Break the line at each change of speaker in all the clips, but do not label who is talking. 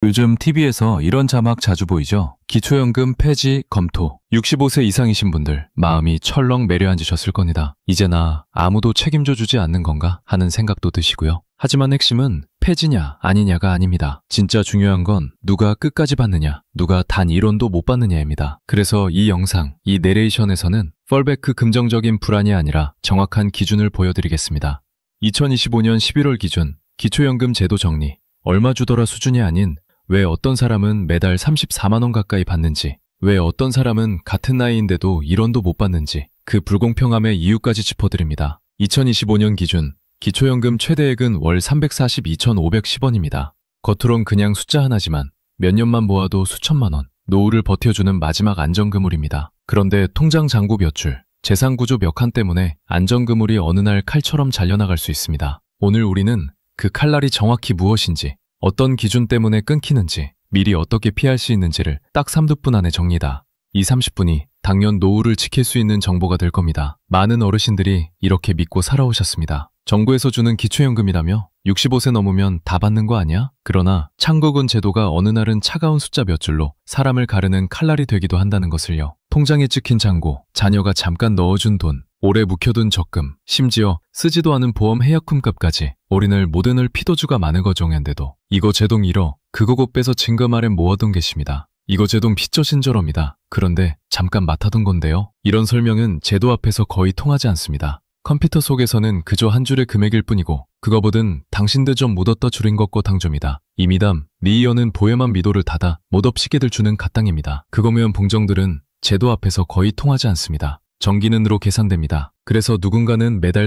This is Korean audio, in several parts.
요즘 TV에서 이런 자막 자주 보이죠? 기초연금 폐지 검토. 65세 이상이신 분들 마음이 철렁 내려앉으셨을 겁니다. 이제 나 아무도 책임져 주지 않는 건가 하는 생각도 드시고요. 하지만 핵심은 폐지냐 아니냐가 아닙니다. 진짜 중요한 건 누가 끝까지 받느냐, 누가 단 1원도 못 받느냐입니다. 그래서 이 영상, 이 내레이션에서는 펄베크 긍정적인 불안이 아니라 정확한 기준을 보여드리겠습니다. 2025년 11월 기준 기초연금 제도 정리, 얼마 주더라 수준이 아닌 왜 어떤 사람은 매달 34만 원 가까이 받는지, 왜 어떤 사람은 같은 나이인데도 1원도 못 받는지 그 불공평함의 이유까지 짚어드립니다. 2025년 기준 기초연금 최대액은 월 342,510원입니다. 겉으론 그냥 숫자 하나지만 몇 년만 모아도 수천만 원, 노후를 버텨주는 마지막 안전그물입니다. 그런데 통장 잔고 몇 줄, 재산구조 몇 칸 때문에 안전그물이 어느 날 칼처럼 잘려나갈 수 있습니다. 오늘 우리는 그 칼날이 정확히 무엇인지, 어떤 기준 때문에 끊기는지, 미리 어떻게 피할 수 있는지를 딱 30분 안에 정리다. 이 30분이 당연 노후를 지킬 수 있는 정보가 될 겁니다. 많은 어르신들이 이렇게 믿고 살아오셨습니다. 정부에서 주는 기초연금이라며 65세 넘으면 다 받는 거 아니야? 그러나 창국은 제도가 어느 날은 차가운 숫자 몇 줄로 사람을 가르는 칼날이 되기도 한다는 것을요. 통장에 찍힌 잔고, 자녀가 잠깐 넣어준 돈, 오래 묵혀둔 적금, 심지어 쓰지도 않은 보험 해약금값까지 올인을 모든을 피도주가 많은 거정인데도 이거 제동 잃어 그거 곧 빼서 증거말에 모아둔 계십니다. 이거 제동 빚져신저럽니다. 그런데 잠깐 맡아둔 건데요. 이런 설명은 제도 앞에서 거의 통하지 않습니다. 컴퓨터 속에서는 그저 한 줄의 금액일 뿐이고 그거보든 당신들 좀 묻었다 줄인 것고 당좀이다. 이 미담, 리이어는 보혜만 미도를 닫아 못업시게들 주는 갓당입니다. 그거면 봉정들은 제도 앞에서 거의 통하지 않습니다. 정기는으로 계산됩니다. 그래서 누군가는 매달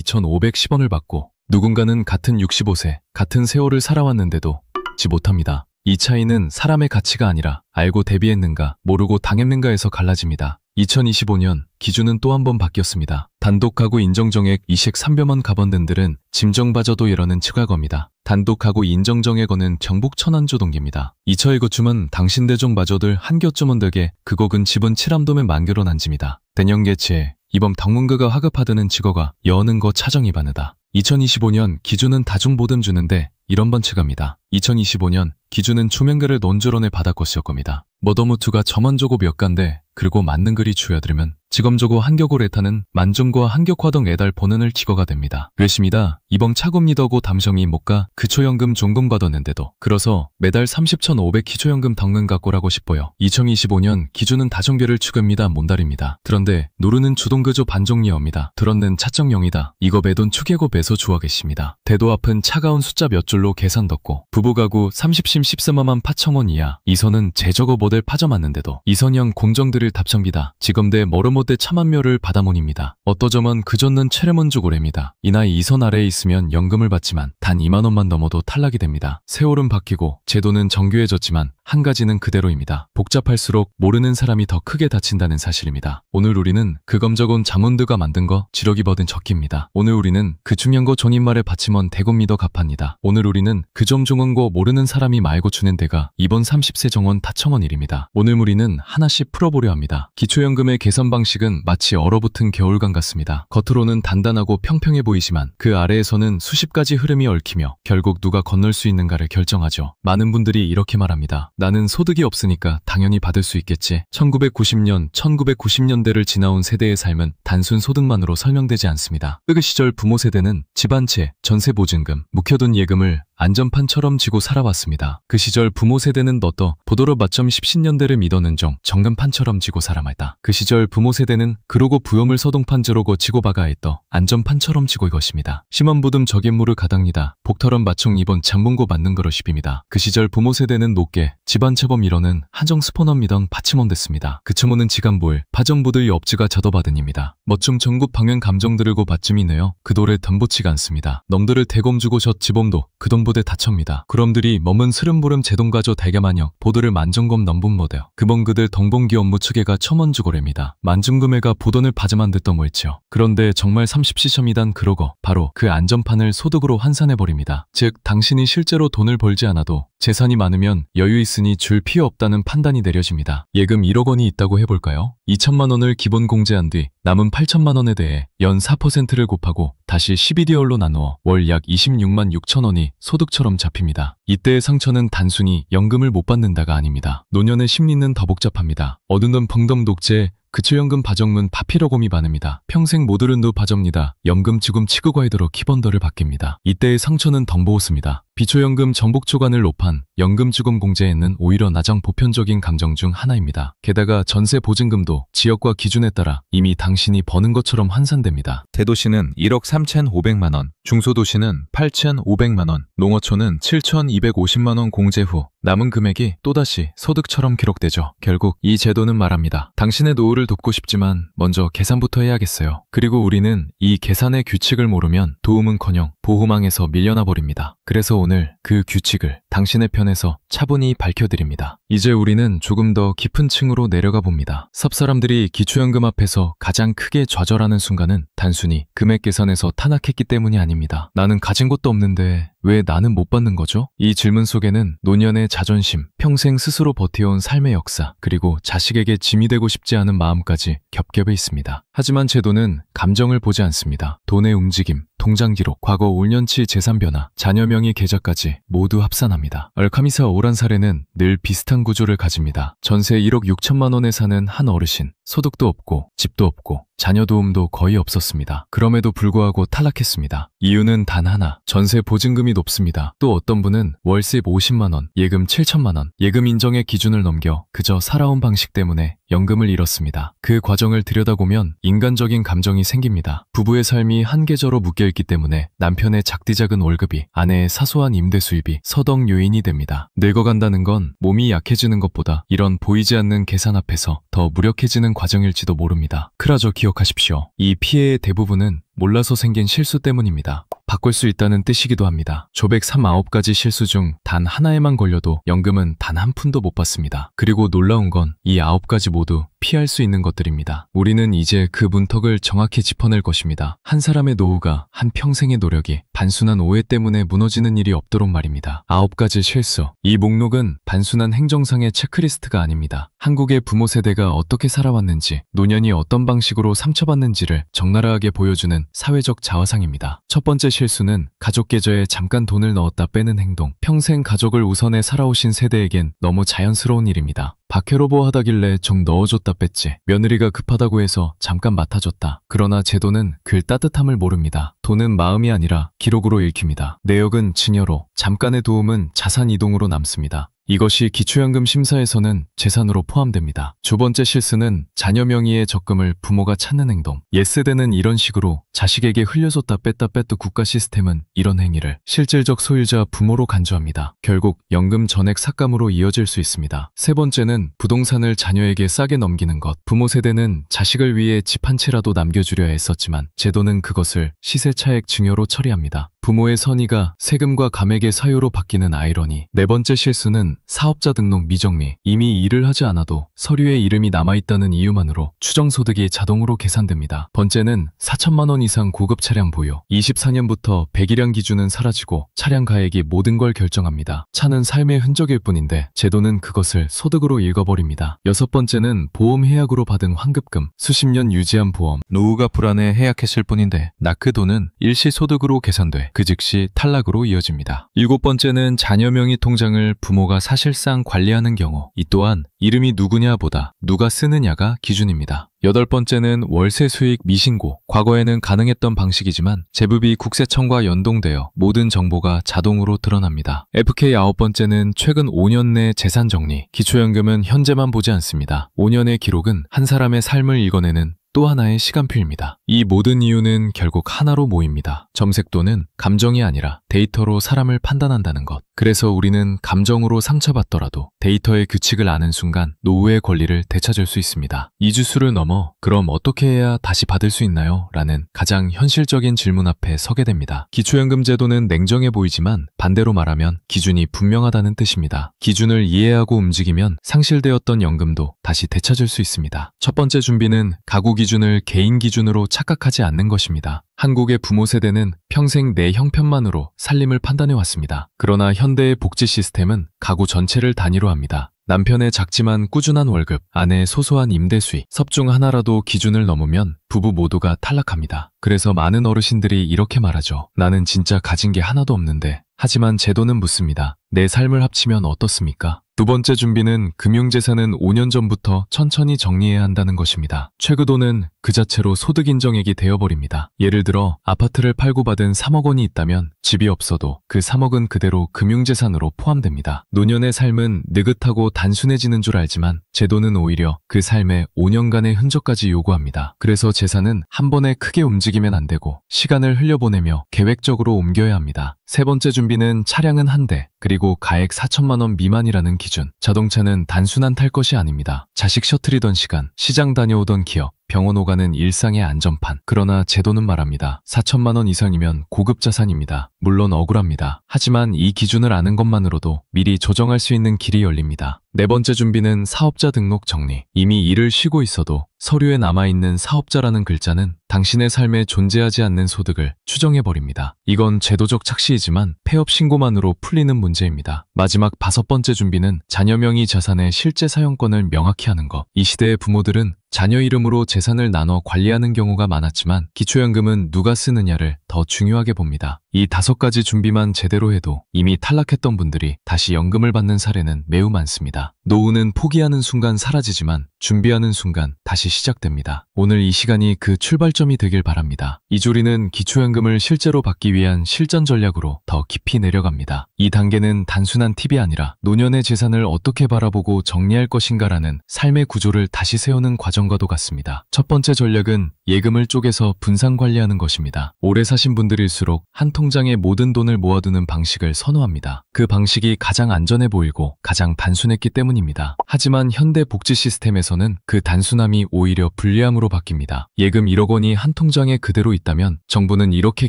342,510원을 받고 누군가는 같은 65세, 같은 세월을 살아왔는데도 지 못합니다. 이 차이는 사람의 가치가 아니라 알고 대비했는가, 모르고 당했는가에서 갈라집니다. 2025년 기준은 또 한 번 바뀌었습니다. 단독하고 인정정액 이식 300만 가번등들은 짐정바저도 이러는 츠갈겁니다. 단독하고 인정정액어는 경북 천안조 동기입니다. 이처의 거춤은 당신대종 마저들 한겨쯤은 되게 그곡은 집은 칠암돔에 만개로 난집니다. 대년개치에 이번 당문가가 화급하드는 직어가 여는 거 차정이 바느다. 2025년 기준은 다중보듬 주는데 이런 번칙합니다. 2025년 기준은 초면글을 논조론에 받아 것이었 겁니다. 머더무투가 점원조고 몇 간데 그리고 맞는 글이 주여들으면 지검조고 한격오레타는 만중과 한격화동 애달 본은을 기거가 됩니다. 뇌심이다. 이번 차금리더고 담성이 못가 그초연금 종금 받았는데도 그래서 매달 30,500 기초연금 당근 갖고라고 싶어요. 2025년 기준은 다정별을 추급니다. 몬달입니다. 그런데 노르는 주동그조 반종리어입니다. 들었는 차정령이다. 이거 매돈 추계고 매소 주어 계십니다. 대도 앞은 차가운 숫자 몇 줄로 계산 덮고 부부가구 30심 14만만 8천원 이하 이선은 제저거 모델 파져 맞는데도 이선형 공정들을 답정비다. 지검대 머르모대 차만묘를 받아몬입니다. 어떠저먼 그전는 체레몬주고래입니다. 이 나이 이선 아래에 있으면 연금을 받지만 단 2만원만 넘어도 탈락이 됩니다. 세월은 바뀌고 제도는 정교해졌지만 한 가지는 그대로입니다. 복잡할수록 모르는 사람이 더 크게 다친다는 사실입니다. 오늘 우리는 그검적온 자문드가 만든 거 지력이 버든 적기입니다. 오늘 우리는 그 중요한 거 존인말에 받침원 대금 믿어 갚합니다. 오늘 우리는 그 점 중한 거 모르는 사람이 말고 주는 데가 이번 30세 정원 다청원 일입니다. 오늘 우리는 하나씩 풀어보려 합니다. 기초연금의 계산 방식은 마치 얼어붙은 겨울강 같습니다. 겉으로는 단단하고 평평해 보이지만 그 아래에서는 수십 가지 흐름이 얽히며 결국 누가 건널 수 있는가를 결정하죠. 많은 분들이 이렇게 말합니다. 나는 소득이 없으니까 당연히 받을 수 있겠지. 1990년, 1990년대를 지나온 세대의 삶은 단순 소득만으로 설명되지 않습니다. 그 시절 부모 세대는 집안채, 전세보증금, 묵혀둔 예금을 안전판처럼 지고 살아왔습니다. 그 시절 부모 세대는 너떠 보도로 맞점 10년대를 믿었는 정 정금판처럼 지고 살아말다. 그 시절 부모 세대는 그러고 부염을 서동판즈로고 지고 바가했더 안전판처럼 지고 이것입니다. 심원부듬 적임무를 가당니다. 복털은 마총 이번 장문고 맞는 거로 쉽입니다. 그 시절 부모 세대는 높게 집안채범 일어는 한정 스포넌 미던 파치몬 됐습니다. 그 처모는 지간볼 파정부들 업지가 저더받은입니다. 멋춤 전국 방향 감정 들고 받쯤이네요. 그 돌에 덤보치가 않습니다. 넘들을 대검 주고 젖 지범도 그 돈 보대 다첩니다. 그럼들이 머문 스름보름 제동가조 대가만역 보도를 만정검 넘분모대요. 그번 그들 덩봉기 업무 추계가 첨원주고래입니다. 만중금해가 보돈을 파자만 듣던 뭘지요. 그런데 정말 30시점이단 그러고 바로 그 안전판을 소득으로 환산해버립니다. 즉 당신이 실제로 돈을 벌지 않아도 재산이 많으면 여유 있으니 줄 필요 없다는 판단이 내려집니다. 예금 1억 원이 있다고 해볼까요? 2천만 원을 기본 공제한 뒤 남은 8천만 원에 대해 연 4%를 곱하고 다시 12개월로 나누어 월 약 26만 6천 원이 소득처럼 잡힙니다. 이때의 상처는 단순히 연금을 못 받는다가 아닙니다. 노년의 심리는 더 복잡합니다. 어두운 벙덤 독재, 기초연금 바정문 파피러곰이 많습니다. 평생 못 오른도 바접니다. 연금 지금 치구과이더러 키번더를 받깁니다. 이때의 상처는 덩보호습니다. 비초연금 정복초간을 높한 연금지급 공제에는 오히려 나장 보편적인 감정 중 하나입니다. 게다가 전세 보증금도 지역과 기준에 따라 이미 당신이 버는 것처럼 환산됩니다.
대도시는 1억 3,500만 원, 중소도시는 8,500만 원, 농어촌은 7,250만 원 공제 후 남은 금액이 또다시 소득처럼 기록되죠. 결국 이 제도는 말합니다. 당신의 노후를 돕고 싶지만 먼저 계산부터 해야겠어요. 그리고 우리는 이 계산의 규칙을 모르면 도움은커녕 보호망에서 밀려나 버립니다. 그래서 오늘 그 규칙을 당신의 편에서 차분히 밝혀드립니다. 이제 우리는 조금 더 깊은 층으로 내려가 봅니다. 섭사람들이 기초연금 앞에서 가장 크게 좌절하는 순간은 단순히 금액 계산에서 타락했기 때문이 아닙니다. 나는 가진 것도 없는데 왜 나는 못 받는 거죠? 이 질문 속에는 노년의 자존심, 평생 스스로 버텨온 삶의 역사, 그리고 자식에게 짐이 되고 싶지 않은 마음까지 겹겹해 있습니다. 하지만 제도는 감정을 보지 않습니다. 돈의 움직임, 통장 기록, 과거 5년치 재산 변화, 자녀 명의 계좌까지 모두 합산합니다. 얼카미사 오란 사례는 늘 비슷한 구조를 가집니다. 전세 1억 6천만 원에 사는 한 어르신, 소득도 없고 집도 없고 자녀 도움도 거의 없었습니다. 그럼에도 불구하고 탈락했습니다. 이유는 단 하나, 전세 보증금이 높습니다. 또 어떤 분은 월세 50만 원, 예금 7천만 원, 예금 인정의 기준을 넘겨 그저 살아온 방식 때문에 연금을 잃었습니다. 그 과정을 들여다보면 인간적인 감정이 생깁니다. 부부의 삶이 한 계좌로 묶여있기 때문에 남편의 작디작은 월급이, 아내의 사소한 임대 수입이 서덕 요인이 됩니다. 늙어간다는 건 몸이 약해지는 것보다 이런 보이지 않는 계산 앞에서 더 무력해지는 과정일지도 모릅니다. 그라저 기억하십시오. 이 피해의 대부분은 몰라서 생긴 실수 때문입니다. 바꿀 수 있다는 뜻이기도 합니다. 조백 39가지 실수 중 단 하나에만 걸려도 연금은 단 한 푼도 못 받습니다. 그리고 놀라운 건 이 9가지 모두 피할 수 있는 것들입니다. 우리는 이제 그 문턱을 정확히 짚어낼 것입니다. 한 사람의 노후가 한 평생의 노력이 단순한 오해 때문에 무너지는 일이 없도록 말입니다. 9가지 실수. 이 목록은 단순한 행정상의 체크리스트가 아닙니다. 한국의 부모 세대가 어떻게 살아왔는지, 노년이 어떤 방식으로 상처받는지를 적나라하게 보여주는 사회적 자화상입니다. 첫 번째 실수는 가족 계좌에 잠깐 돈을 넣었다 빼는 행동. 평생 가족을 우선해 살아오신 세대에겐 너무 자연스러운 일입니다. 박회로보 하다길래 정 넣어줬다 뺐지. 며느리가 급하다고 해서 잠깐 맡아줬다. 그러나 제도는 그 따뜻함을 모릅니다. 돈은 마음이 아니라 기록으로 읽힙니다. 내역은 증여로, 잠깐의 도움은 자산 이동으로 남습니다. 이것이 기초연금 심사에서는 재산으로 포함됩니다. 두 번째 실수는 자녀 명의의 적금을 부모가 찾는 행동. 옛세대는 이런 식으로 자식에게 흘려줬다 뺐다 뺐도 국가 시스템은 이런 행위를 실질적 소유자 부모로 간주합니다. 결국 연금 전액 삭감으로 이어질 수 있습니다. 세 번째는 부동산을 자녀에게 싸게 넘기는 것. 부모 세대는 자식을 위해 집 한 채라도 남겨주려 했었지만 제도는 그것을 시세차익 증여로 처리합니다. 부모의 선의가 세금과 감액의 사유로 바뀌는 아이러니. 네 번째 실수는 사업자 등록 미정리. 이미 일을 하지 않아도 서류에 이름이 남아있다는 이유만으로 추정소득이 자동으로 계산됩니다. 번째는 4천만 원 이상 고급 차량 보유. 24년부터 배기량 기준은 사라지고 차량 가액이 모든 걸 결정합니다. 차는 삶의 흔적일 뿐인데 제도는 그것을 소득으로 읽어버립니다. 여섯 번째는 보험 해약으로 받은 환급금. 수십 년 유지한 보험. 노후가 불안해 해약했을 뿐인데 그 돈은 일시소득으로 계산돼 그 즉시 탈락으로 이어집니다. 일곱 번째는 자녀 명의 통장을 부모가 사실상 관리하는 경우. 이 또한 이름이 누구냐보다 누가 쓰느냐가 기준입니다. 여덟 번째는 월세 수익 미신고. 과거에는 가능했던 방식이지만 제부비 국세청과 연동되어 모든 정보가 자동으로 드러납니다. FK 아홉 번째는 최근 5년 내 재산 정리. 기초연금은 현재만 보지 않습니다. 5년의 기록은 한 사람의 삶을 읽어내는 또 하나의 시간표입니다. 이 모든 이유는 결국 하나로 모입니다. 점색도는 감정이 아니라 데이터로 사람을 판단한다는 것. 그래서 우리는 감정으로 상처받더라도 데이터의 규칙을 아는 순간 노후의 권리를 되찾을 수 있습니다. 이주수를 넘어 그럼 어떻게 해야 다시 받을 수 있나요? 라는 가장 현실적인 질문 앞에 서게 됩니다. 기초연금 제도는 냉정해 보이지만 반대로 말하면 기준이 분명하다는 뜻입니다. 기준을 이해하고 움직이면 상실되었던 연금도 다시 되찾을 수 있습니다. 첫 번째 준비는 가구 기준을 개인 기준으로 착각하지 않는 것입니다. 한국의 부모 세대는 평생 내 형편만으로 살림을 판단해왔습니다. 그러나 현대의 복지 시스템은 가구 전체를 단위로 합니다.
남편의 작지만 꾸준한 월급, 아내의 소소한 임대 수익, 섭 중 하나라도 기준을 넘으면 부부 모두가 탈락합니다. 그래서 많은 어르신들이 이렇게 말하죠. 나는 진짜 가진 게 하나도 없는데. 하지만 제도는 묻습니다. 내 삶을 합치면 어떻습니까? 두 번째 준비는 금융재산은 5년 전부터 천천히 정리해야 한다는 것입니다. 최고도는 그 자체로 소득 인정액이 되어버립니다. 예를 들어 아파트를 팔고 받은 3억 원이 있다면 집이 없어도 그 3억은 그대로 금융재산으로 포함됩니다. 노년의 삶은 느긋하고 단순해지는 줄 알지만 제도는 오히려 그 삶의 5년간의 흔적까지 요구합니다. 그래서 재산은 한 번에 크게 움직이면 안 되고 시간을 흘려보내며 계획적으로 옮겨야 합니다. 세 번째 준비는 차량은 한 대, 그리고 가액 4천만 원 미만이라는 기준. 자동차는 단순한 탈 것이 아닙니다. 자식 셔틀이던 시간, 시장 다녀오던 기억, 병원 오가는 일상의 안전판. 그러나 제도는 말합니다. 4천만 원 이상이면 고급 자산입니다. 물론 억울합니다. 하지만 이 기준을 아는 것만으로도 미리 조정할 수 있는 길이 열립니다. 네 번째 준비는 사업자 등록 정리. 이미 일을 쉬고 있어도 서류에 남아있는 사업자라는 글자는 당신의 삶에 존재하지 않는 소득을 추정해버립니다. 이건 제도적 착시이지만 폐업 신고만으로 풀리는 문제입니다. 마지막 5번째 준비는 자녀 명의 자산의 실제 사용권을 명확히 하는 것. 이 시대의 부모들은 자녀 이름으로 재산을 나눠 관리하는 경우가 많았지만 기초연금은 누가 쓰느냐를 더 중요하게 봅니다. 이 5가지 준비만 제대로 해도 이미 탈락했던 분들이 다시 연금을 받는 사례는 매우 많습니다. 노후는 포기하는 순간 사라지지만 준비하는 순간 다시 시작됩니다. 오늘 이 시간이 그 출발점이 되길 바랍니다. 이조리는 기초연금을 실제로 받기 위한 실전 전략으로 더 깊이 내려갑니다. 이 단계는 단순한 팁이 아니라 노년의 재산을 어떻게 바라보고 정리할 것인가라는 삶의 구조를 다시 세우는 과정과도 같습니다. 첫 번째 전략은 예금을 쪼개서 분산 관리하는 것입니다. 오래 사신 분들일수록 한 통장에 모든 돈을 모아두는 방식을 선호합니다. 그 방식이 가장 안전해 보이고 가장 단순했기 때문입니다. 하지만 현대 복지 시스템에서는 그 단순함이 오히려 불리함으로 바뀝니다. 예금 1억 원이 한 통장에 그대로 있다면 정부는 이렇게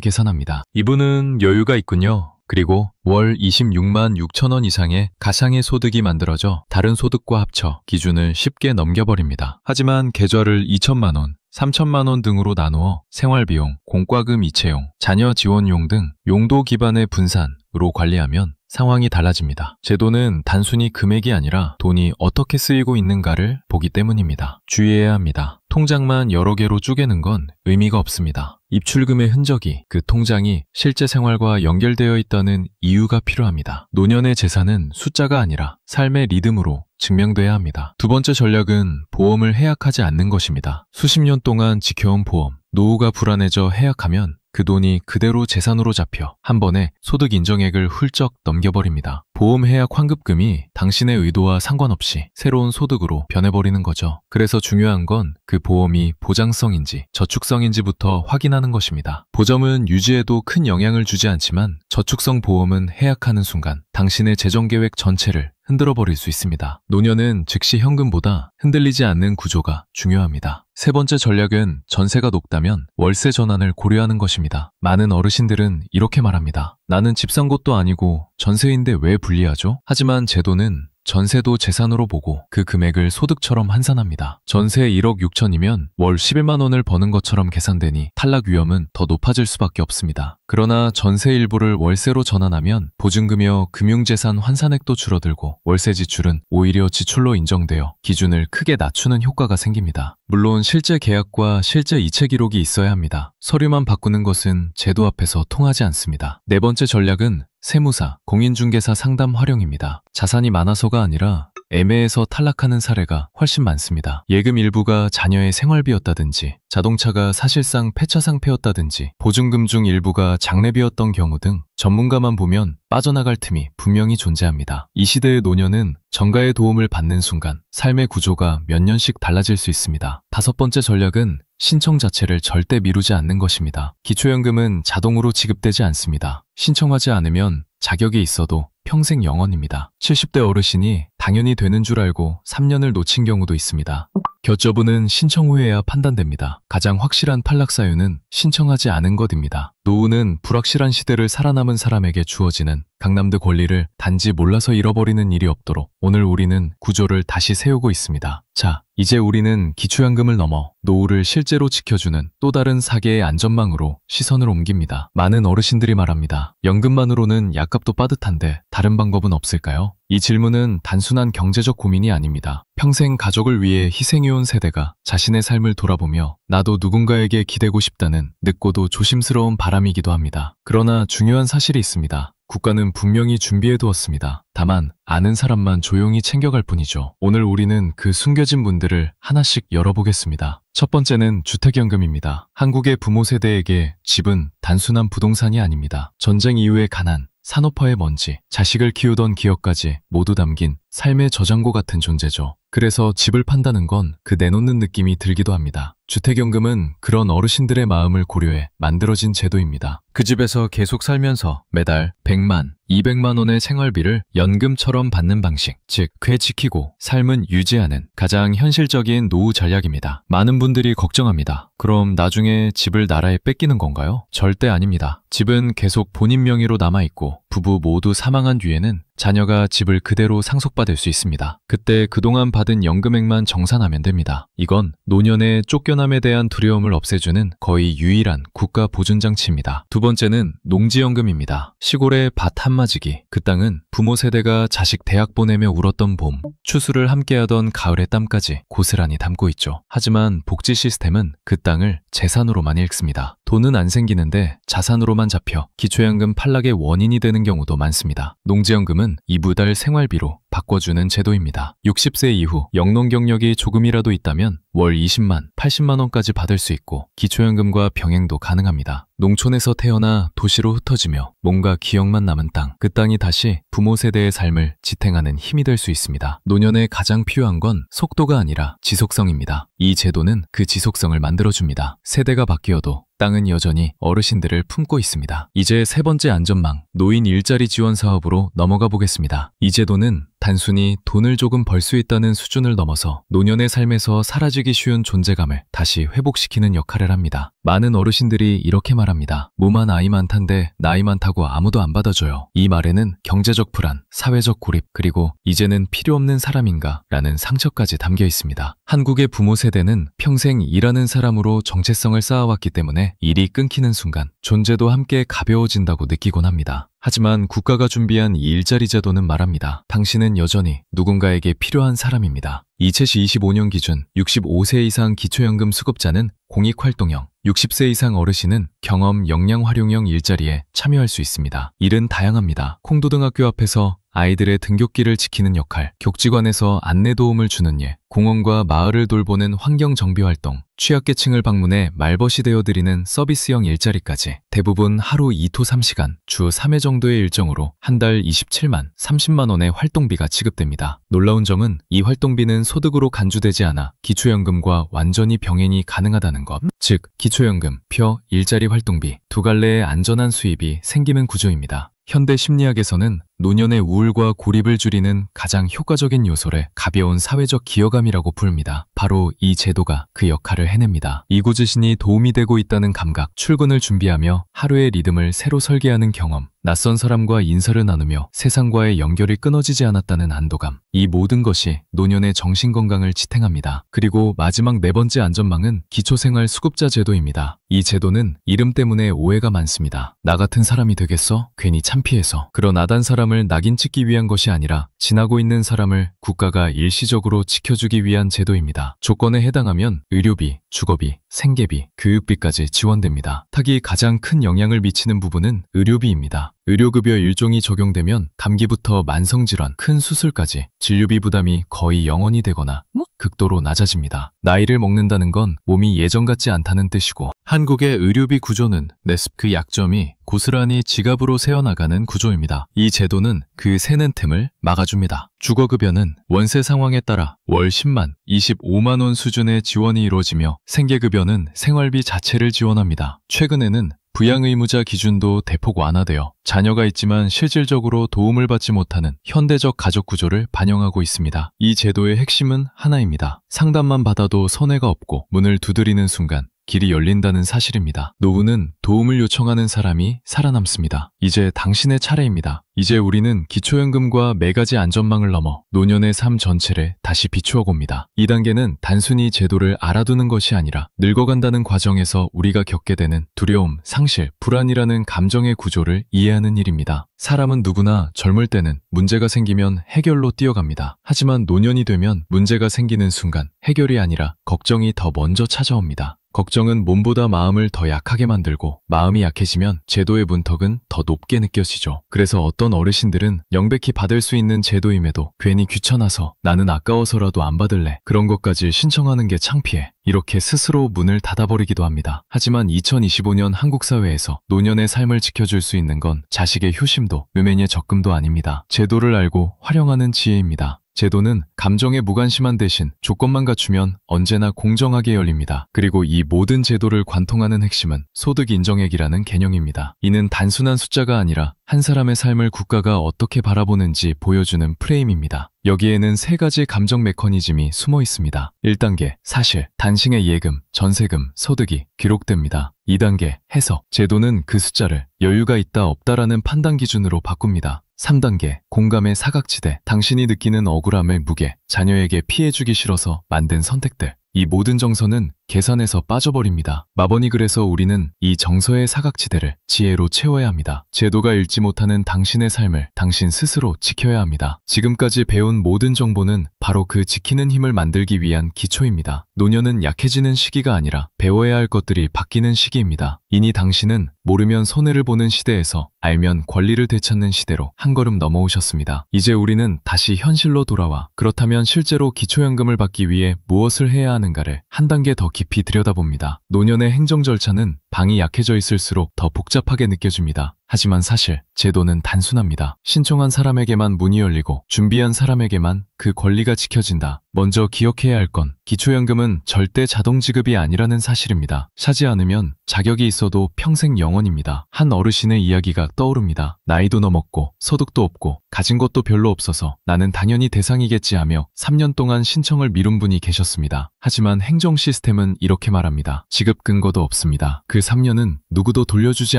계산합니다. 이분은 여유가 있군요. 그리고 월 26만 6천 원 이상의 가상의 소득이 만들어져 다른 소득과 합쳐 기준을 쉽게 넘겨버립니다. 하지만 계좌를 2천만 원, 3천만 원 등으로 나누어 생활비용, 공과금 이체용, 자녀 지원용 등 용도 기반의 분산으로 관리하면 상황이 달라집니다. 제도는 단순히 금액이 아니라 돈이 어떻게 쓰이고 있는가를 보기 때문입니다. 주의해야 합니다. 통장만 여러 개로 쪼개는 건 의미가 없습니다. 입출금의 흔적이 그 통장이 실제 생활과 연결되어 있다는 이유가 필요합니다. 노년의 재산은 숫자가 아니라 삶의 리듬으로 증명돼야 합니다. 두 번째 전략은 보험을 해약하지 않는 것입니다. 수십 년 동안 지켜온 보험, 노후가 불안해져 해약하면 그 돈이 그대로 재산으로 잡혀 한 번에 소득 인정액을 훌쩍 넘겨버립니다. 보험 해약 환급금이 당신의 의도와 상관없이 새로운 소득으로 변해버리는 거죠. 그래서 중요한 건 그 보험이 보장성인지 저축성인지부터 확인하는 것입니다. 보험은 유지에도 큰 영향을 주지 않지만 저축성 보험은 해약하는 순간 당신의 재정계획 전체를 흔들어버릴 수 있습니다. 노년은 즉시 현금보다 흔들리지 않는 구조가 중요합니다. 세 번째 전략은 전세가 높다면 월세 전환을 고려하는 것입니다. 많은 어르신들은 이렇게 말합니다. 나는 집 산 것도 아니고 전세인데 왜 불리하죠? 하지만 제도는 전세도 재산으로 보고 그 금액을 소득처럼 환산합니다. 전세 1억 6천이면 월 11만 원을 버는 것처럼 계산되니 탈락 위험은 더 높아질 수밖에 없습니다. 그러나 전세 일부를 월세로 전환하면 보증금여 금융재산 환산액도 줄어들고 월세 지출은 오히려 지출로 인정되어 기준을 크게 낮추는 효과가 생깁니다. 물론 실제 계약과 실제 이체 기록이 있어야 합니다. 서류만 바꾸는 것은 제도 앞에서 통하지 않습니다. 네 번째 전략은 세무사, 공인중개사 상담 활용입니다. 자산이 많아서가 아니라 애매해서 탈락하는 사례가 훨씬 많습니다. 예금 일부가 자녀의 생활비였다든지 자동차가 사실상 폐차 상태였다든지 보증금 중 일부가 장례비였던 경우 등 전문가만 보면 빠져나갈 틈이 분명히 존재합니다. 이 시대의 노년은 전가의 도움을 받는 순간 삶의 구조가 몇 년씩 달라질 수 있습니다. 다섯 번째 전략은 신청 자체를 절대 미루지 않는 것입니다. 기초연금은 자동으로 지급되지 않습니다. 신청하지 않으면 자격이 있어도 평생 영원입니다. 70대 어르신이 당연히 되는 줄 알고 3년을 놓친 경우도 있습니다. 겨처분은 신청 후에야 판단됩니다. 가장 확실한 탈락 사유는 신청하지 않은 것입니다. 노후는 불확실한 시대를 살아남은 사람에게 주어지는 강남드 권리를 단지 몰라서 잃어버리는 일이 없도록 오늘 우리는 구조를 다시 세우고 있습니다. 자, 이제 우리는 기초연금을 넘어 노후를 실제로 지켜주는 또 다른 사계의 안전망으로 시선을 옮깁니다. 많은 어르신들이 말합니다. 연금만으로는 약값도 빠듯한데 다른 방법은 없을까요? 이 질문은 단순한 경제적 고민이 아닙니다. 평생 가족을 위해 희생해온 세대가 자신의 삶을 돌아보며 나도 누군가에게 기대고 싶다는 늦고도 조심스러운 바람이기도 합니다. 그러나 중요한 사실이 있습니다. 국가는 분명히 준비해두었습니다. 다만 아는 사람만 조용히 챙겨갈 뿐이죠. 오늘 우리는 그 숨겨진 문들을 하나씩 열어보겠습니다. 첫 번째는 주택연금입니다. 한국의 부모 세대에게 집은 단순한 부동산이 아닙니다. 전쟁 이후의 가난, 산업화의 먼지, 자식을 키우던 기억까지 모두 담긴 삶의 저장고 같은 존재죠. 그래서 집을 판다는 건 그 내놓는 느낌이 들기도 합니다. 주택연금은 그런 어르신들의 마음을 고려해 만들어진 제도입니다. 그 집에서 계속 살면서 매달 100만, 200만 원의 생활비를 연금처럼 받는 방식, 즉 꽤 지키고 삶은 유지하는 가장 현실적인 노후 전략입니다. 많은 분들이 걱정합니다. 그럼 나중에 집을 나라에 뺏기는 건가요? 절대 아닙니다. 집은 계속 본인 명의로 남아있고 부부 모두 사망한 뒤에는 자녀가 집을 그대로 상속받을 수 있습니다. 그때 그동안 받은 연금액만 정산하면 됩니다. 이건 노년의 쫓겨남에 대한 두려움을 없애주는 거의 유일한 국가 보존장치입니다. 두 번째는 농지연금입니다. 시골의 밭 한마지기, 그 땅은 부모 세대가 자식 대학 보내며 울었던 봄, 추수를 함께하던 가을의 땀까지 고스란히 담고 있죠. 하지만 복지 시스템은 그 땅을 재산으로만 읽습니다. 돈은 안 생기는데 자산으로만 잡혀 기초연금 탈락의 원인이 되는 경우도 많습니다. 농지연금은 이부달 생활비로 바꿔주는 제도입니다. 60세 이후 영농 경력이 조금이라도 있다면 월 20만, 80만 원까지 받을 수 있고 기초연금과 병행도 가능합니다. 농촌에서 태어나 도시로 흩어지며 뭔가 기억만 남은 땅, 그 땅이 다시 부모 세대의 삶을 지탱하는 힘이 될 수 있습니다. 노년에 가장 필요한 건 속도가 아니라 지속성입니다. 이 제도는 그 지속성을 만들어줍니다. 세대가 바뀌어도 땅은 여전히 어르신들을 품고 있습니다. 이제 세 번째 안전망, 노인 일자리 지원 사업으로 넘어가 보겠습니다. 이 제도는 단순히 돈을 조금 벌 수 있다는 수준을 넘어서 노년의 삶에서 사라지기 쉬운 존재감을 다시 회복시키는 역할을 합니다. 많은 어르신들이 이렇게 말합니다. 몸한 아이 많단데 나이 많다고 아무도 안 받아줘요. 이 말에는 경제적 불안, 사회적 고립, 그리고 이제는 필요 없는 사람인가 라는 상처까지 담겨 있습니다. 한국의 부모 세대는 평생 일하는 사람으로 정체성을 쌓아왔기 때문에 일이 끊기는 순간 존재도 함께 가벼워진다고 느끼곤 합니다. 하지만 국가가 준비한 이 일자리 제도는 말합니다. 당신은 여전히 누군가에게 필요한 사람입니다. 이채시 25년 기준 65세 이상 기초연금 수급자는 공익활동형, 60세 이상 어르신은 경험 역량 활용형 일자리에 참여할 수 있습니다. 일은 다양합니다. 콩도등학교 앞에서 아이들의 등굣길을 지키는 역할, 교직원에서 안내 도움을 주는 예, 공원과 마을을 돌보는 환경 정비 활동, 취약계층을 방문해 말벗이 되어드리는 서비스형 일자리까지 대부분 하루 2토 3시간, 주 3회 정도의 일정으로 한 달 27만, 30만 원의 활동비가 지급됩니다. 놀라운 점은 이 활동비는 소득으로 간주되지 않아 기초연금과 완전히 병행이 가능하다는 것. 즉, 기초연금, 표, 일자리 활동비 두 갈래의 안전한 수입이 생기는 구조입니다. 현대 심리학에서는 노년의 우울과 고립을 줄이는 가장 효과적인 요소를 가벼운 사회적 기여감이라고 부릅니다. 바로 이 제도가 그 역할을 해냅니다. 이고지신이 도움이 되고 있다는 감각, 출근을 준비하며 하루의 리듬을 새로 설계하는 경험, 낯선 사람과 인사를 나누며 세상과의 연결이 끊어지지 않았다는 안도감, 이 모든 것이 노년의 정신건강을 지탱합니다. 그리고 마지막 네 번째 안전망은 기초생활 수급자 제도입니다. 이 제도는 이름 때문에 오해가 많습니다. 나 같은 사람이 되겠어? 괜히 창피해서. 그런 나단 사람을 낙인 찍기 위한 것이 아니라 지나고 있는 사람을 국가가 일시적으로 지켜주기 위한 제도입니다. 조건에 해당하면 의료비, 주거비, 생계비, 교육비까지 지원됩니다. 특히 가장 큰 영향을 미치는 부분은 의료비입니다. 의료급여 일종이 적용되면 감기부터 만성질환, 큰 수술까지 진료비 부담이 거의 0원이 되거나 극도로 낮아집니다. 나이를 먹는다는 건 몸이 예전 같지 않다는 뜻이고, 한국의 의료비 구조는 그 약점이 고스란히 지갑으로 새어나가는 구조입니다. 이 제도는 그 새는 틈을 막아줍니다. 주거급여는 원세 상황에 따라 월 10만, 25만 원 수준의 지원이 이루어지며 생계급여는 생활비 자체를 지원합니다. 최근에는 부양 의무자 기준도 대폭 완화되어 자녀가 있지만 실질적으로 도움을 받지 못하는 현대적 가족 구조를 반영하고 있습니다. 이 제도의 핵심은 하나입니다. 상담만 받아도 손해가 없고 문을 두드리는 순간 길이 열린다는 사실입니다. 노후는 도움을 요청하는 사람이 살아남습니다. 이제 당신의 차례입니다. 이제 우리는 기초연금과 4가지 안전망을 넘어 노년의 삶 전체를 다시 비추어 봅니다. 2단계는 단순히 제도를 알아두는 것이 아니라 늙어간다는 과정에서 우리가 겪게 되는 두려움, 상실, 불안이라는 감정의 구조를 이해하는 일입니다. 사람은 누구나 젊을 때는 문제가 생기면 해결로 뛰어갑니다. 하지만 노년이 되면 문제가 생기는 순간 해결이 아니라 걱정이 더 먼저 찾아옵니다. 걱정은 몸보다 마음을 더 약하게 만들고 마음이 약해지면 제도의 문턱은 더 높게 느껴지죠. 그래서 어떤 어르신들은 명백히 받을 수 있는 제도임에도 괜히 귀찮아서 나는 아까워서라도 안 받을래. 그런 것까지 신청하는 게 창피해. 이렇게 스스로 문을 닫아버리기도 합니다. 하지만 2025년 한국 사회에서 노년의 삶을 지켜줄 수 있는 건 자식의 효심도 음행의 적금도 아닙니다. 제도를 알고 활용하는 지혜입니다. 제도는 감정에 무관심한 대신 조건만 갖추면 언제나 공정하게 열립니다. 그리고 이 모든 제도를 관통하는 핵심은 소득 인정액이라는 개념입니다. 이는 단순한 숫자가 아니라 한 사람의 삶을 국가가 어떻게 바라보는지 보여주는 프레임입니다. 여기에는 3가지 감정 메커니즘이 숨어 있습니다. 1단계, 사실, 단신의 예금, 전세금, 소득이 기록됩니다. 2단계, 해석, 제도는 그 숫자를 여유가 있다 없다라는 판단 기준으로 바꿉니다. 3단계, 공감의 사각지대, 당신이 느끼는 억울함의 무게, 자녀에게 피해주기 싫어서 만든 선택들. 이 모든 정서는 계산에서 빠져버립니다. 마번이 그래서 우리는 이 정서의 사각지대를 지혜로 채워야 합니다. 제도가 읽지 못하는 당신의 삶을 당신 스스로 지켜야 합니다. 지금까지 배운 모든 정보는 바로 그 지키는 힘을 만들기 위한 기초입니다. 노년은 약해지는 시기가 아니라 배워야 할 것들이 바뀌는 시기입니다. 이니 당신은 모르면 손해를 보는 시대에서 알면 권리를 되찾는 시대로 한 걸음 넘어오셨습니다. 이제 우리는 다시 현실로 돌아와 그렇다면 실제로 기초연금을 받기 위해 무엇을 해야 하는가를 한 단계 더 깊이 들여다봅니다. 노년의 행정 절차는 방이 약해져 있을수록 더 복잡하게 느껴집니다. 하지만 사실 제도는 단순합니다. 신청한 사람에게만 문이 열리고 준비한 사람에게만 그 권리가 지켜진다. 먼저 기억해야 할 건 기초연금은 절대 자동 지급이 아니라는 사실입니다. 사지 않으면 자격이 있어도 평생 영원입니다. 한 어르신의 이야기가 떠오릅니다. 나이도 넘었고 소득도 없고 가진 것도 별로 없어서 나는 당연히 대상이겠지 하며 3년 동안 신청을 미룬 분이 계셨습니다. 하지만 행정 시스템은 이렇게 말합니다. 지급 근거도 없습니다. 그 3년은 누구도 돌려주지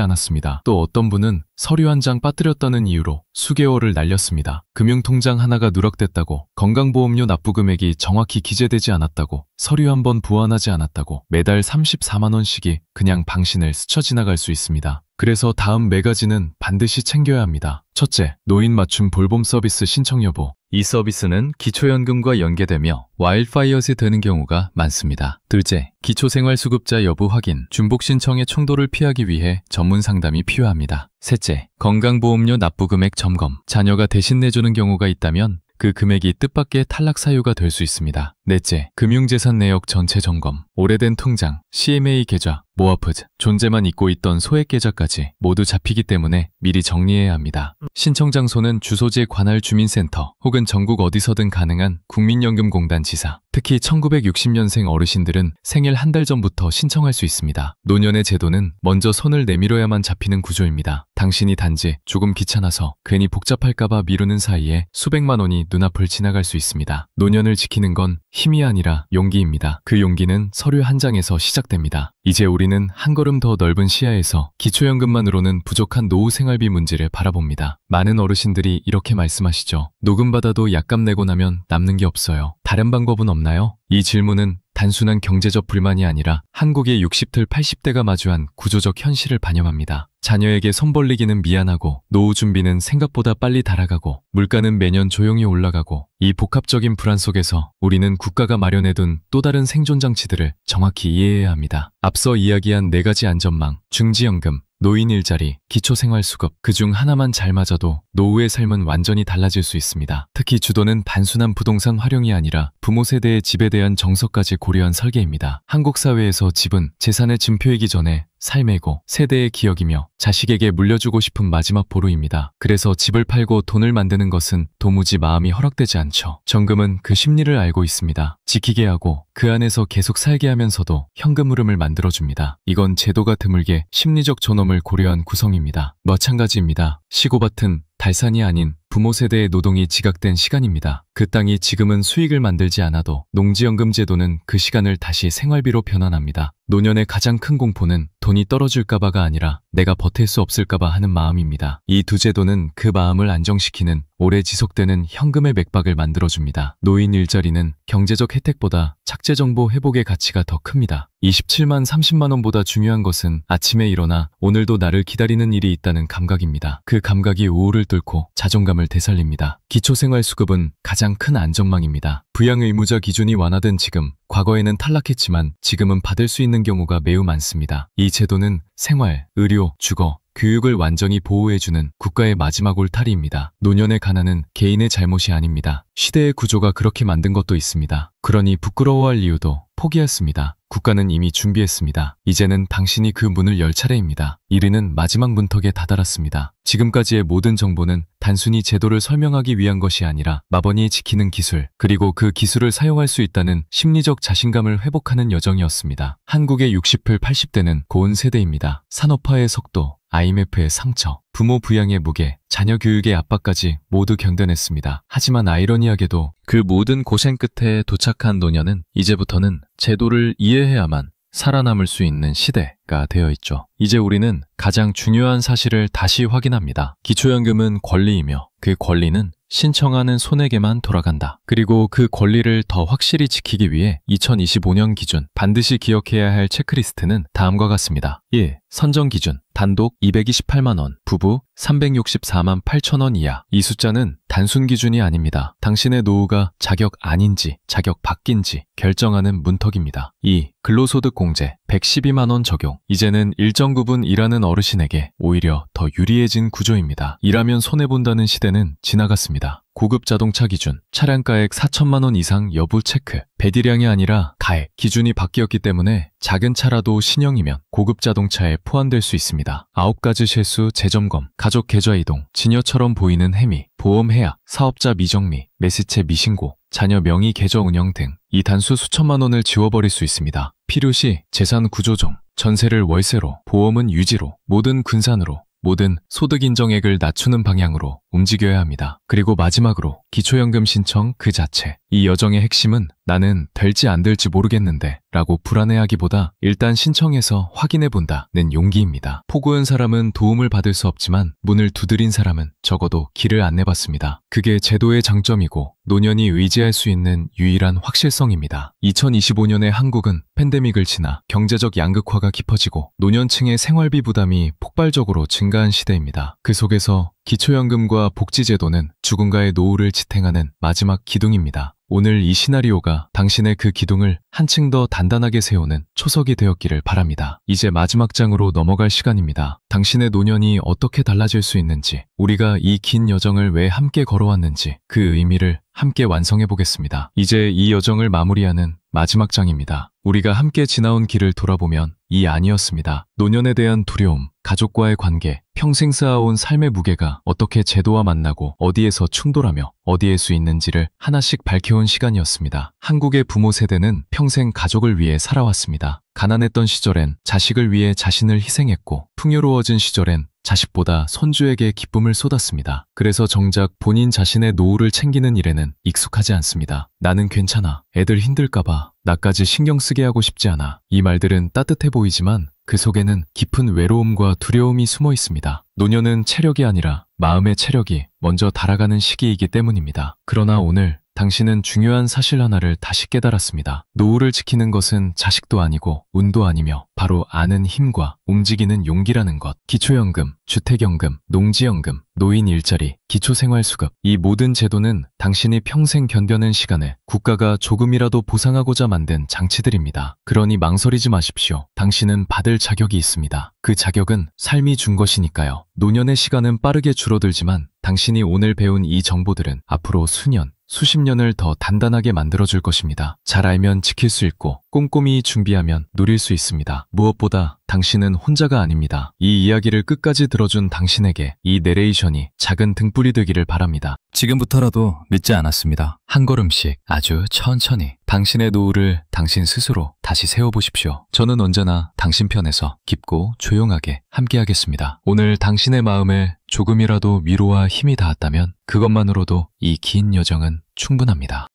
않았습니다. 또 어떤 분은 서류 한 장 빠뜨렸다는 이유로 수개월을 날렸습니다. 금융통장 하나가 누락됐다고, 건강보험료 납부 금액이 정확히 기재되지 않았다고, 서류 한 번 보완하지 않았다고 매달 34만 원씩이 그냥 방신을 스쳐 지나갈 수 있습니다. 그래서 다음 4가지는 반드시 챙겨야 합니다. 첫째, 노인 맞춤 돌봄 서비스 신청 여부. 이 서비스는 기초연금과 연계되며 와일드파이어스 되는 경우가 많습니다. 둘째, 기초생활수급자 여부 확인. 중복 신청의 충돌을 피하기 위해 전문 상담이 필요합니다. 셋째, 건강보험료 납부 금액 점검. 자녀가 대신 내주는 경우가 있다면 그 금액이 뜻밖의 탈락 사유가 될 수 있습니다. 넷째, 금융재산 내역 전체 점검. 오래된 통장, CMA 계좌, 모아프즈, 존재만 잊고 있던 소액 계좌까지 모두 잡히기 때문에 미리 정리해야 합니다. 신청 장소는 주소지 관할 주민센터 혹은 전국 어디서든 가능한 국민연금공단 지사. 특히 1960년생 어르신들은 생일 한 달 전부터 신청할 수 있습니다. 노년의 제도는 먼저 손을 내밀어야만 잡히는 구조입니다. 당신이 단지 조금 귀찮아서 괜히 복잡할까봐 미루는 사이에 수백만 원이 눈앞을 지나갈 수 있습니다. 노년을 지키는 건 힘이 아니라 용기입니다. 그 용기는 서류 한 장에서 시작됩니다. 이제 우리는 한 걸음 더 넓은 시야에서 기초연금만으로는 부족한 노후 생활비 문제를 바라봅니다. 많은 어르신들이 이렇게 말씀하시죠. 노금받아도 약값 내고 나면 남는 게 없어요. 다른 방법은 없나요? 이 질문은 단순한 경제적 불만이 아니라 한국의 60들 80대가 마주한 구조적 현실을 반영합니다. 자녀에게 손 벌리기는 미안하고 노후 준비는 생각보다 빨리 달아가고 물가는 매년 조용히 올라가고 이 복합적인 불안 속에서 우리는 국가가 마련해둔 또 다른 생존장치들을 정확히 이해해야 합니다. 앞서 이야기한 4가지 안전망, 중지연금, 노인 일자리, 기초생활수급, 그중 하나만 잘 맞아도 노후의 삶은 완전히 달라질 수 있습니다. 특히 주도는 단순한 부동산 활용이 아니라 부모 세대의 집에 대한 정서까지 고려한 설계입니다. 한국 사회에서 집은 재산의 증표이기 전에 삶이고 세대의 기억이며 자식에게 물려주고 싶은 마지막 보루입니다. 그래서 집을 팔고 돈을 만드는 것은 도무지 마음이 허락되지 않죠. 정금은 그 심리를 알고 있습니다. 지키게 하고 그 안에서 계속 살게 하면서도 현금 흐름을 만들어줍니다. 이건 제도가 드물게 심리적 존엄을 고려한 구성입니다. 마찬가지입니다. 시고밭은 달산이 아닌 부모 세대의 노동이 지각된 시간입니다. 그 땅이 지금은 수익을 만들지 않아도 농지연금 제도는 그 시간을 다시 생활비로 변환합니다. 노년의 가장 큰 공포는 돈이 떨어질까봐가 아니라 내가 버틸 수 없을까봐 하는 마음입니다. 이 두 제도는 그 마음을 안정시키는 오래 지속되는 현금의 맥박을 만들어줍니다. 노인 일자리는 경제적 혜택보다 착재정보 회복의 가치가 더 큽니다. 27만 30만 원보다 중요한 것은 아침에 일어나 오늘도 나를 기다리는 일이 있다는 감각입니다. 그 감각이 우울을 뚫고 자존감을 되살립니다. 기초생활수급은 가장 큰 안전망입니다. 부양의무자 기준이 완화된 지금, 과거에는 탈락했지만 지금은 받을 수 있는 경우가 매우 많습니다. 이 제도는 생활, 의료, 주거, 교육을 완전히 보호해주는 국가의 마지막 울타리입니다. 노년의 가난은 개인의 잘못이 아닙니다. 시대의 구조가 그렇게 만든 것도 있습니다. 그러니 부끄러워할 이유도 포기했습니다. 국가는 이미 준비했습니다. 이제는 당신이 그 문을 열 차례입니다. 1위는 마지막 문턱에 다다랐습니다. 지금까지의 모든 정보는 단순히 제도를 설명하기 위한 것이 아니라 마번이 지키는 기술, 그리고 그 기술을 사용할 수 있다는 심리적 자신감을 회복하는 여정이었습니다. 한국의 60을 80대는 고은 세대입니다. 산업화의 속도, IMF의 상처, 부모 부양의 무게, 자녀 교육의 압박까지 모두 견뎌냈습니다. 하지만 아이러니하게도 그 모든 고생 끝에 도착한 노년은 이제부터는 제도를 이해해야만 살아남을 수 있는 시대가 되어 있죠. 이제 우리는 가장 중요한 사실을 다시 확인합니다. 기초연금은 권리이며 그 권리는 신청하는 손에게만 돌아간다. 그리고 그 권리를 더 확실히 지키기 위해 2025년 기준 반드시 기억해야 할 체크리스트는 다음과 같습니다. 1. 선정 기준 단독 228만 원, 부부 364만 8천 원 이하. 이 숫자는 단순 기준이 아닙니다. 당신의 노후가 자격 아닌지 자격 밖인지 결정하는 문턱입니다. 2. 근로소득 공제 112만 원 적용. 이제는 일정 구분 일하는 어르신에게 오히려 더 유리해진 구조입니다. 일하면 손해본다는 시대는 지나갔습니다. 고급 자동차 기준, 차량가액 4천만 원 이상 여부 체크, 배기량이 아니라 가액 기준이 바뀌었기 때문에 작은 차라도 신형이면 고급 자동차에 포함될 수 있습니다. 9가지 실수 재점검, 가족 계좌 이동, 지녀처럼 보이는 행위, 보험 해약, 사업자 미정리, 매수채 미신고, 자녀 명의 계좌 운영 등 이 단수 수천만 원을 지워버릴 수 있습니다. 필요시 재산 구조정, 전세를 월세로, 보험은 유지로, 모든 분산으로, 모든 소득 인정액을 낮추는 방향으로 움직여야 합니다. 그리고 마지막으로 기초연금 신청 그 자체. 이 여정의 핵심은 나는 될지 안 될지 모르겠는데 라고 불안해하기보다 일단 신청해서 확인해본다는 용기입니다. 포구한 사람은 도움을 받을 수 없지만 문을 두드린 사람은 적어도 길을 안내받습니다. 그게 제도의 장점이고 노년이 의지할 수 있는 유일한 확실성입니다. 2025년의 한국은 팬데믹을 지나 경제적 양극화가 깊어지고 노년층의 생활비 부담이 폭발적으로 증가한 시대입니다. 그 속에서 기초연금과 복지제도는 누군가의 노후를 지탱하는 마지막 기둥입니다. 오늘 이 시나리오가 당신의 그 기둥을 한층 더 단단하게 세우는 초석이 되었기를 바랍니다. 이제 마지막 장으로 넘어갈 시간입니다. 당신의 노년이 어떻게 달라질 수 있는지, 우리가 이 긴 여정을 왜 함께 걸어왔는지 그 의미를 함께 완성해 보겠습니다. 이제 이 여정을 마무리하는 마지막 장입니다. 우리가 함께 지나온 길을 돌아보면 이 아니었습니다. 노년에 대한 두려움, 가족과의 관계, 평생 쌓아온 삶의 무게가 어떻게 제도와 만나고 어디에서 충돌하며 어디에 수 있는지를 하나씩 밝혀온 시간이었습니다. 한국의 부모 세대는 평생 가족을 위해 살아왔습니다. 가난했던 시절엔 자식을 위해 자신을 희생했고 풍요로워진 시절엔 자식보다 손주에게 기쁨을 쏟았습니다. 그래서 정작 본인 자신의 노후를 챙기는 일에는 익숙하지 않습니다. 나는 괜찮아. 애들 힘들까봐. 나까지 신경 쓰게 하고 싶지 않아. 이 말들은 따뜻해 보이지만 그 속에는 깊은 외로움과 두려움이 숨어 있습니다. 노년은 체력이 아니라 마음의 체력이 먼저 달아가는 시기이기 때문입니다. 그러나 오늘 당신은 중요한 사실 하나를 다시 깨달았습니다. 노후를 지키는 것은 자식도 아니고 운도 아니며 바로 아는 힘과 움직이는 용기라는 것. 기초연금, 주택연금, 농지연금, 노인 일자리, 기초생활수급, 이 모든 제도는 당신이 평생 견뎌낸 시간을 국가가 조금이라도 보상하고자 만든 장치들입니다. 그러니 망설이지 마십시오. 당신은 받을 자격이 있습니다. 그 자격은 삶이 준 것이니까요. 노년의 시간은 빠르게 줄어들지만 당신이 오늘 배운 이 정보들은 앞으로 수년, 수십 년을 더 단단하게 만들어줄 것입니다. 잘 알면 지킬 수 있고 꼼꼼히 준비하면 누릴 수 있습니다. 무엇보다 당신은 혼자가 아닙니다. 이 이야기를 끝까지 들어준 당신에게 이 내레이션이 작은 등불이 되기를 바랍니다.
지금부터라도 늦지 않았습니다.
한 걸음씩 아주 천천히 당신의 노후를 당신 스스로 다시 세워보십시오. 저는 언제나 당신 편에서 깊고 조용하게 함께하겠습니다. 오늘 당신의 마음에 조금이라도 위로와 힘이 닿았다면 그것만으로도 이 긴 여정은 충분합니다.